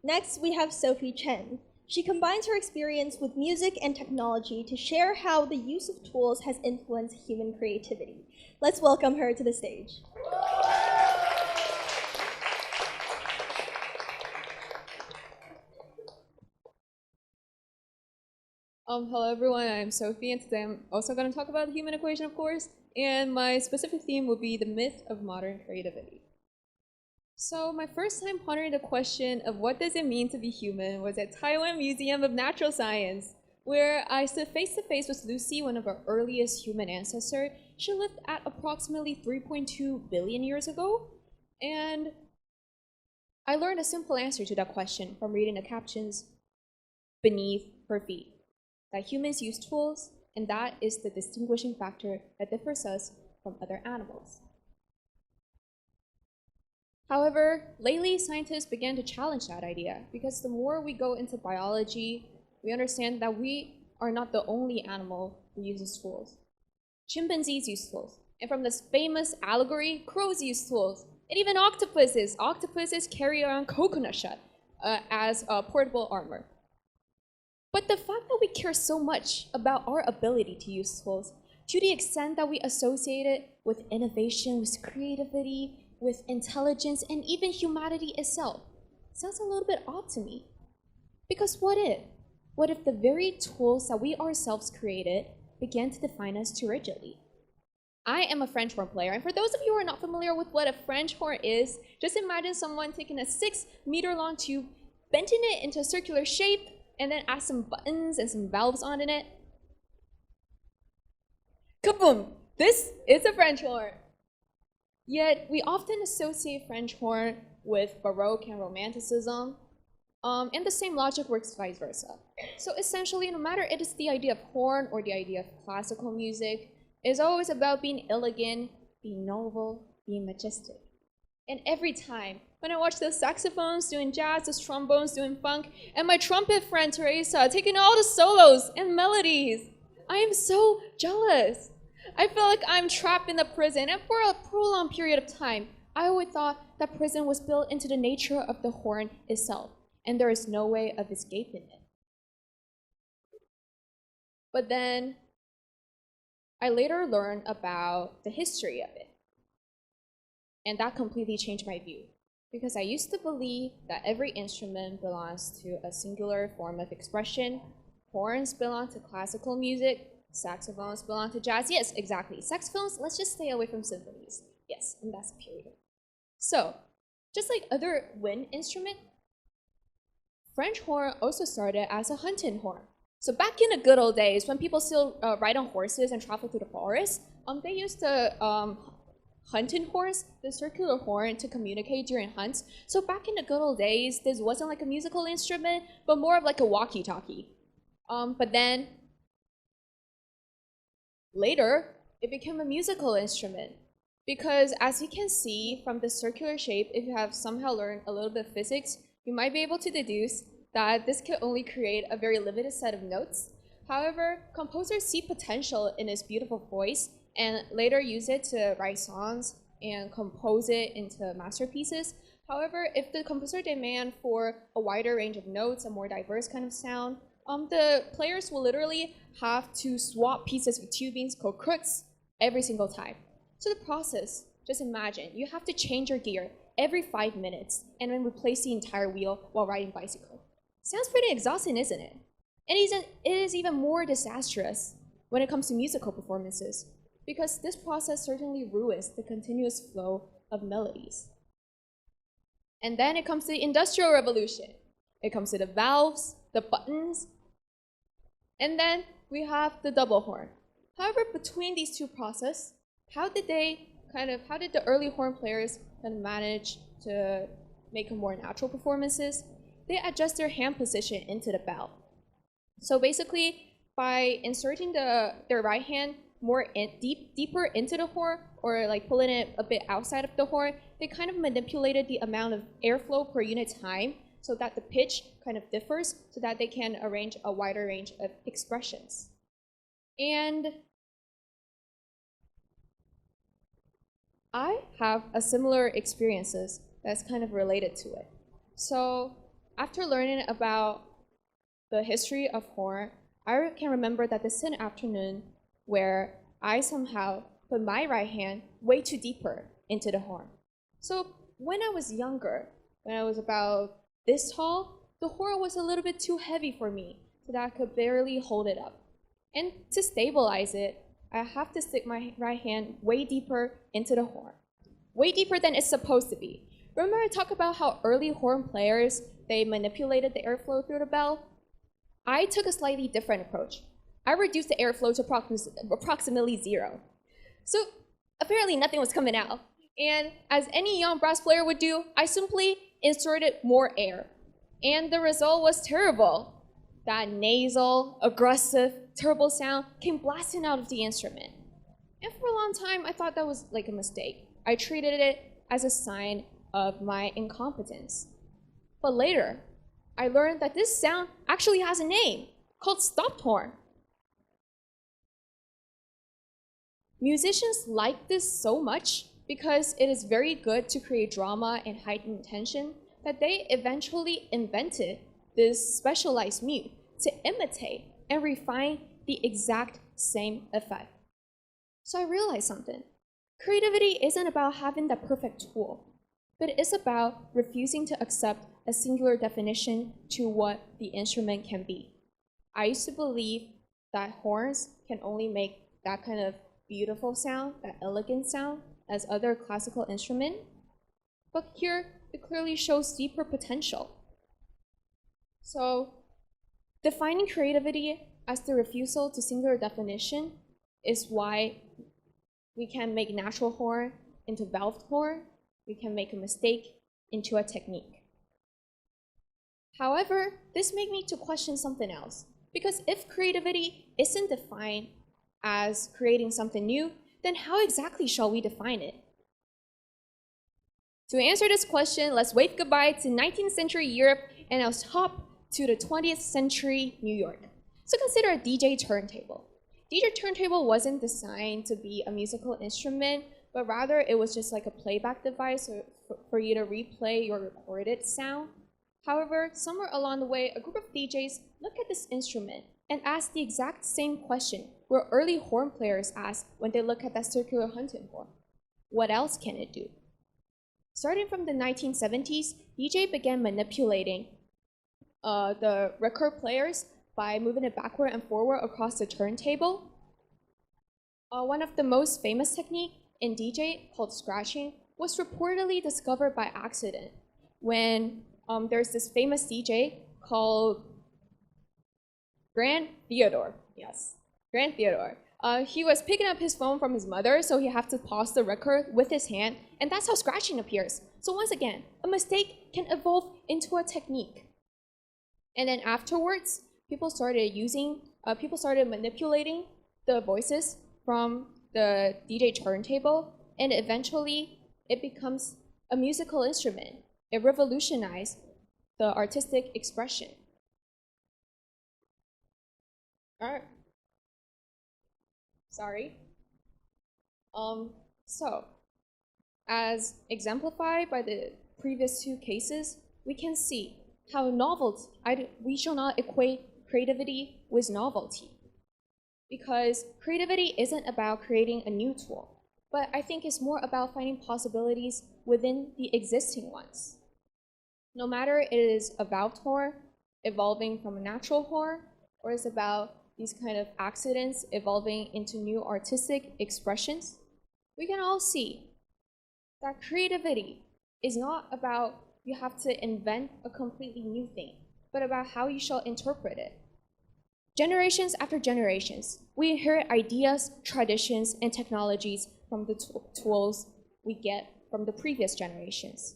Next, we have Sophie Chen. She combines her experience with music and technology to share how the use of tools has influenced human creativity. Let's welcome her to the stage. Hello everyone, I'm Sophie, and today I'm also going to talk about the human equation, of course, and my specific theme will be the myth of modern creativity. So my first time pondering the question of what does it mean to be human was at Taiwan Museum of Natural Science, where I stood face to face with Lucy, one of our earliest human ancestors. She lived at approximately 3.2 billion years ago, and I learned a simple answer to that question from reading the captions beneath her feet. That humans use tools, and that is the distinguishing factor that differs us from other animals. However, lately scientists began to challenge that idea because the more we go into biology, we understand that we are not the only animal who uses tools. Chimpanzees use tools, and from this famous allegory, crows use tools, and even octopuses. Octopuses carry around coconut shell as portable armor. But the fact that we care so much about our ability to use tools, to the extent that we associate it with innovation, with creativity, with intelligence, and even humanity itself, sounds a little bit odd to me. Because what if? What if the very tools that we ourselves created began to define us too rigidly? I am a French horn player, and for those of you who are not familiar with what a French horn is, just imagine someone taking a 6-meter long tube, bending it into a circular shape, and then add some buttons and some valves on in it. Kaboom! This is a French horn. Yet, we often associate French horn with Baroque and Romanticism, and the same logic works vice versa. So essentially, no matter it is the idea of horn or the idea of classical music, it's always about being elegant, being noble, being majestic. And every time, when I watch those saxophones doing jazz, those trombones doing funk, and my trumpet friend Teresa taking all the solos and melodies, I am so jealous. I feel like I'm trapped in the prison, and for a prolonged period of time, I always thought that prison was built into the nature of the horn itself, and there is no way of escaping it. But then, I later learned about the history of it. And that completely changed my view. Because I used to believe that every instrument belongs to a singular form of expression. Horns belong to classical music. Saxophones belong to jazz. Yes, exactly. Saxophones, let's just stay away from symphonies. Yes, and that's period. So, just like other wind instrument, French horn also started as a hunting horn. So back in the good old days, when people still ride on horses and travel through the forest, they used to hunting horns, the circular horn, to communicate during hunts. So back in the good old days, this wasn't like a musical instrument, but more of like a walkie-talkie. But then later, it became a musical instrument. Because as you can see from the circular shape, if you have somehow learned a little bit of physics, you might be able to deduce that this can only create a very limited set of notes. However, composers see potential in its beautiful voice and later use it to write songs and compose it into masterpieces. However, if the composer demand for a wider range of notes, a more diverse kind of sound, the players will literally have to swap pieces of tubings called crooks every single time. So the process, just imagine, you have to change your gear every 5 minutes and then replace the entire wheel while riding bicycle. Sounds pretty exhausting, isn't it? And it is even more disastrous when it comes to musical performances, because this process certainly ruins the continuous flow of melodies. And then it comes to the Industrial Revolution. It comes to the valves, the buttons, and then we have the double horn. However, between these two processes, how did the early horn players manage to make more natural performances? They adjust their hand position into the bell. So basically, by inserting their right hand more deeper into the horn, or like pulling it a bit outside of the horn, they kind of manipulated the amount of airflow per unit time so that the pitch kind of differs so that they can arrange a wider range of expressions. And I have a similar experiences that's kind of related to it. So After learning about the history of horn, I can remember that this is an afternoon where I somehow put my right hand way too deeper into the horn. So when I was younger, when I was about this tall, the horn was a little bit too heavy for me, so that I could barely hold it up. And to stabilize it, I have to stick my right hand way deeper into the horn, way deeper than it's supposed to be. Remember I talked about how early horn players, they manipulated the airflow through the bell? I took a slightly different approach. I reduced the airflow to approximately 0. So apparently nothing was coming out. And as any young brass player would do, I simply inserted more air. And the result was terrible. That nasal, aggressive, terrible sound came blasting out of the instrument. And for a long time, I thought that was like a mistake. I treated it as a sign of my incompetence. But later, I learned that this sound actually has a name called stopped horn. Musicians like this so much because it is very good to create drama and heightened tension that they eventually invented this specialized mute to imitate and refine the exact same effect. So I realized something. Creativity isn't about having the perfect tool, but it is about refusing to accept a singular definition to what the instrument can be. I used to believe that horns can only make that kind of beautiful sound, that elegant sound, as other classical instruments, but here it clearly shows deeper potential. So, defining creativity as the refusal to singular definition is why we can make natural horn into valved horn, we can make a mistake into a technique. However, this made me to question something else, because if creativity isn't defined as creating something new, then how exactly shall we define it? To answer this question, let's wave goodbye to 19th century Europe and let's hop to the 20th century New York. So consider a DJ turntable. DJ turntable wasn't designed to be a musical instrument, but rather it was just like a playback device for you to replay your recorded sound. However, somewhere along the way, a group of DJs look at this instrument and ask the exact same question where early horn players asked when they look at that circular hunting horn. What else can it do? Starting from the 1970s, DJ began manipulating the record players by moving it backward and forward across the turntable. One of the most famous techniques in DJ, called scratching, was reportedly discovered by accident when there's this famous DJ called Grand Theodore. Yes, Grand Theodore. He was picking up his phone from his mother, so he had to pause the record with his hand, and that's how scratching appears. So once again, a mistake can evolve into a technique. And then afterwards, people started manipulating the voices from the DJ turntable, and eventually it becomes a musical instrument. It revolutionized the artistic expression. All right. Sorry. So, as exemplified by the previous two cases, we can see how we shall not equate creativity with novelty. Because creativity isn't about creating a new tool, but I think it's more about finding possibilities within the existing ones. No matter it is a valved horn evolving from a natural horn, or it's about these kind of accidents evolving into new artistic expressions, we can all see that creativity is not about you have to invent a completely new thing, but about how you shall interpret it. Generations after generations, we inherit ideas, traditions, and technologies from the tools we get from the previous generations.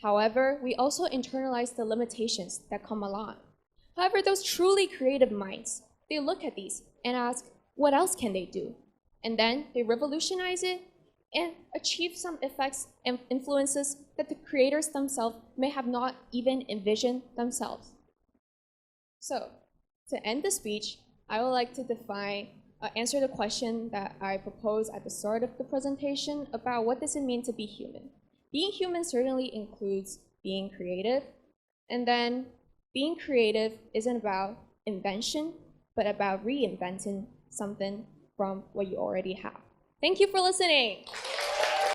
However, we also internalize the limitations that come along. However, those truly creative minds, they look at these and ask, what else can they do? And then they revolutionize it and achieve some effects and influences that the creators themselves may have not even envisioned themselves. So, to end the speech, I would like to answer the question that I proposed at the start of the presentation about what does it mean to be human. Being human certainly includes being creative, And then being creative isn't about invention, but about reinventing something from what you already have. Thank you for listening.